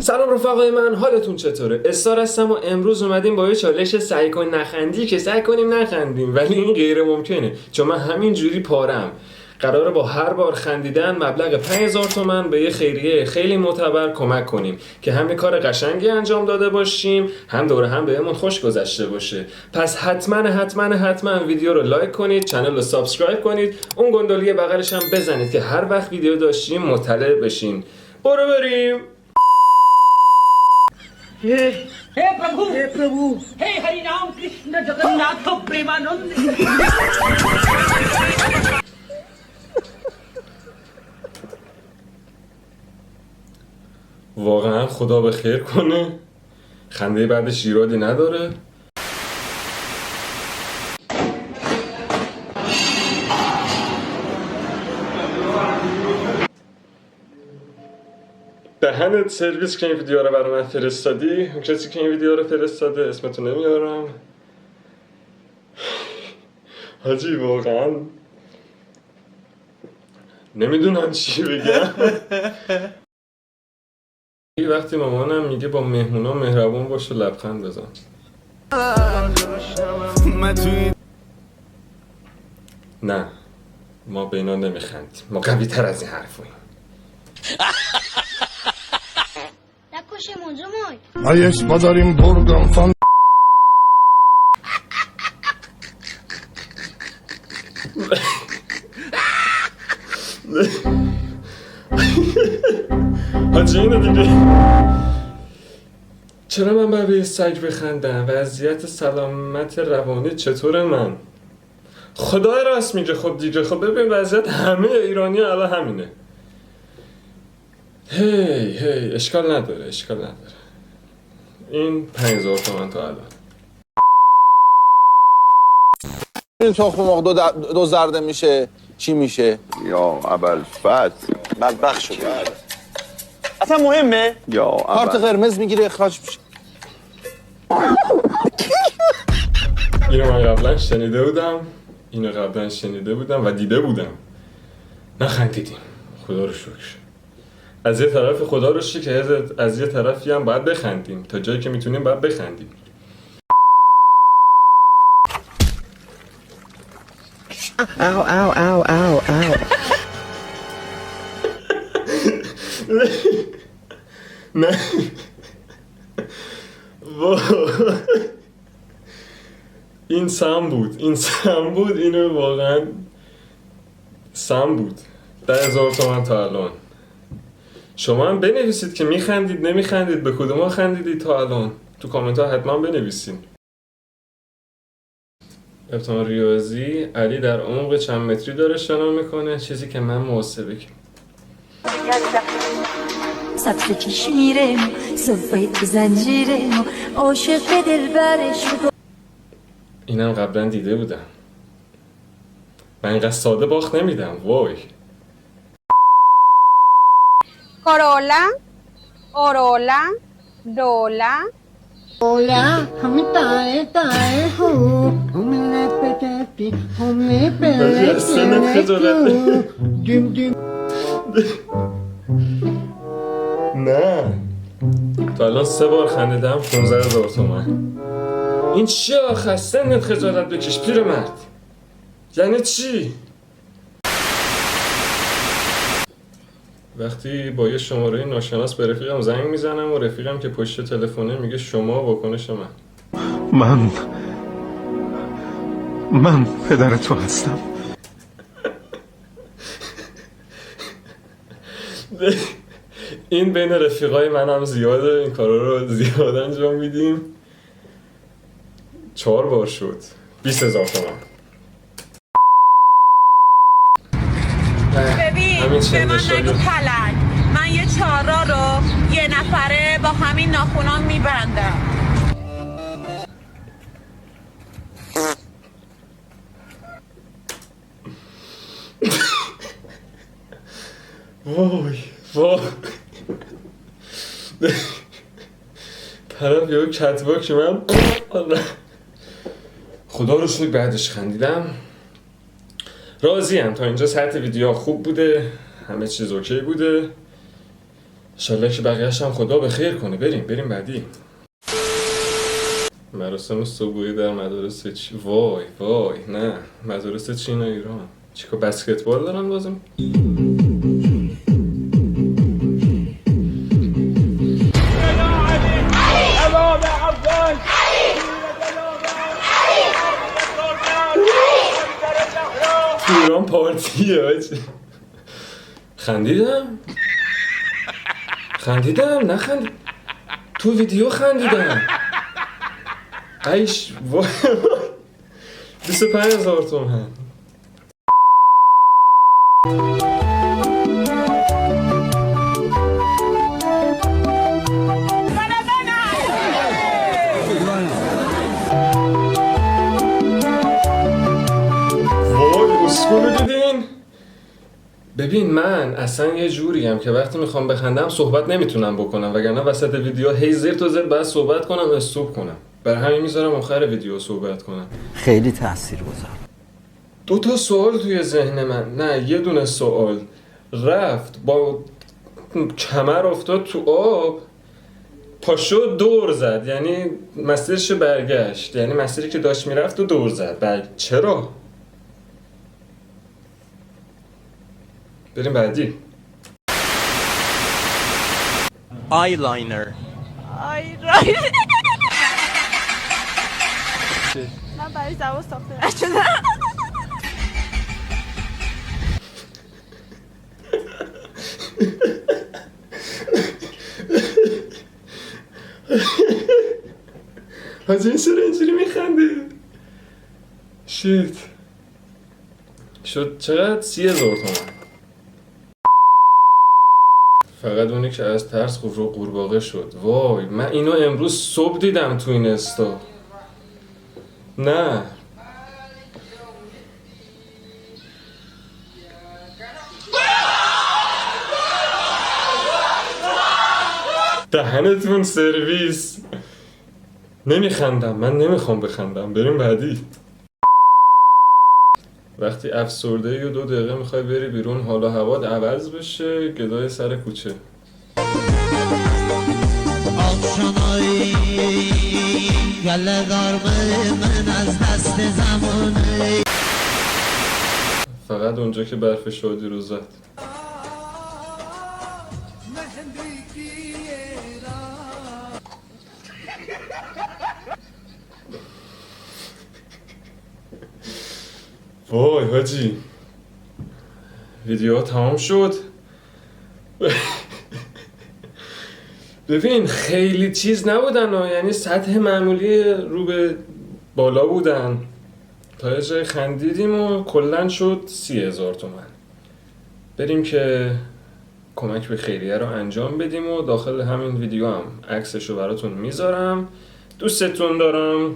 سلام رفقای من، حالتون چطوره؟ استار هستم و امروز اومدیم با یه چالش سعی کن نخندی که سعی کنیم نخندیم، ولی این غیر ممکنه چون من همین جوری پارم. قراره با هر بار خندیدن مبلغ 5000 تومان به یه خیریه خیلی معتبر کمک کنیم که هم کار قشنگی انجام داده باشیم، هم دوره هم بهمون خوش گذشته باشه. پس حتما ویدیو رو لایک کنید، کانال رو سابسکرایب کنید، اون گندولی بغلش هم بزنید که هر وقت ویدیو داشتیم مطلع بشین. برو بریم. Hey Prabhu hey हरि राम कृष्ण जगन्नाथ प्रेमानंद واقعا خدا به خیر کنه. خنده بعدش ایرادی نداره. دهنت سرویس که این ویدیو رو برای من فرستادی. اون کسی که این ویدیو رو فرستاده اسمتو نمیارم. حاجی واقعا نمیدونم چی بگم. وقتی مامانم میگه با مهمونا مهربون باش و لبخند بزن. نه، ما به اینا نمیخندیم. ما قوی تر از این حرفاییم. A jest podarim burgom fan. حاجی اینو دیگه. چرا من باید به سگ بخندم؟ وضعیت سلامت روانی چطوره من؟ خدای راست میگه. خب دیگه، خب ببین وضعیت همه ایرانی الان همینه. هی اشکال نداره. این 5000 تومان تا الان. این تخم مرغ دو زرده میشه چی میشه؟ یا ابوالفضل بدبخت شد. اصلا مهمه؟ یا کارت قرمز میگیره اخراج میشه. اینو من قبلا شنیده بودم و دیده بودم. نخندیدیم. خدا رو شکر. از یه طرف خدا رو شکر، از یه طرفی هم باید بخندیم. تا جایی که میتونیم باید بخندیم. Ow. نه این سم بود. اینو واقعا سم بود. 10,000 تومان تا الان. شما هم بنویسید که میخندید نمیخندید، به کدوم خندیدید تا الان. تو کامنت ها حتما بنویسین. ابتدان ریاضی علی در عمق چند متری داره شنا میکنه، چیزی که من محاسبه کنم. سطر چشمیرم صبحی تو زنجیرم عاشق به دلبرش. اینم قبلا دیده بودم. من اینقدر ساده باخت نمیدم. وای. Corolla, Dola. Hola, hami tae ho, hami lepeteti, hami peleti. نه تا الان 3 بار خندیدم. 15,000 تومان. این چی آخه؟ سنت خجالت بکش پیرمرد. یعنی چی؟ وقتی با یه شماره ناشناس به رفیقم زنگ میزنم و رفیقم که پشت تلفنه میگه شما واکنش من پدر تو هستم. این بین رفیقای منم زیاده. این کارا رو زیاد انجام میدیم. 4 بار شد. 20,000 تومان. ببین به من نگو پلنگ. من یه چهارراه رو یه نفره با همین ناخونام میبندم. وای طرف یه کتبا که من خدا رو شکر بعدش خندیدم. راضیم. تا اینجا سطح ویدیو خوب بوده، همه چیز اوکی بوده. انشالله که بقیه‌اش هم خدا به خیر کنه. بریم بعدی. مراسم صبحی در مدارس وای نه مدارس چین و ایران چیکار بسکتبال دارن بازم؟ تو ایران پارتیه آجی. خندیدم نخند تو ویدیو خندیدم ایش وای 25,000 تومن. وای اسکولو دیدین؟ ببین من اصلا یه جوریم که وقتی میخوام بخندم صحبت نمیتونم بکنم، وگرنه وسط ویدیو هی زیر تا زیر باید صحبت کنم استوب کنم. برای همین میذارم آخر ویدیو صحبت کنم. خیلی تاثیرگذار. 2 سوال توی ذهن من، نه یه دونه سوال. رفت با کمر افتاد تو آب، پاشو دور زد، یعنی مسیرش برگشت، یعنی مسیری که داشت میرفت و دور زد. چرا؟ بریم بعدی. آیلاینر. من برای زبان ساخته نشدم. حاجی این چرا اینجوری میخنده؟ شیت شد چقدر؟ 30,000 تومن. فقط اونی که از ترس قورباغه شد. وای من اینو امروز صبح دیدم تو این استا. نه دهنتون سرویس. نمیخندم، من نمیخوام بخندم. بریم بعدی. وقتی افسرده ای و 2 دقیقه میخوای بری بیرون حالا هوات عوض بشه، گدای سر کوچه. فقط اونجا که برف شادی رو زد. وای حاجی ویدیو تمام شد. ببین خیلی چیز نبودن ها، یعنی سطح معمولی رو به بالا بودن. تا یه جای خندیدیم و کلن شد 30,000 تومن. بریم که کمک به خیریه رو انجام بدیم و داخل همین ویدیو هم عکسشو براتون میذارم. دوستتون دارم.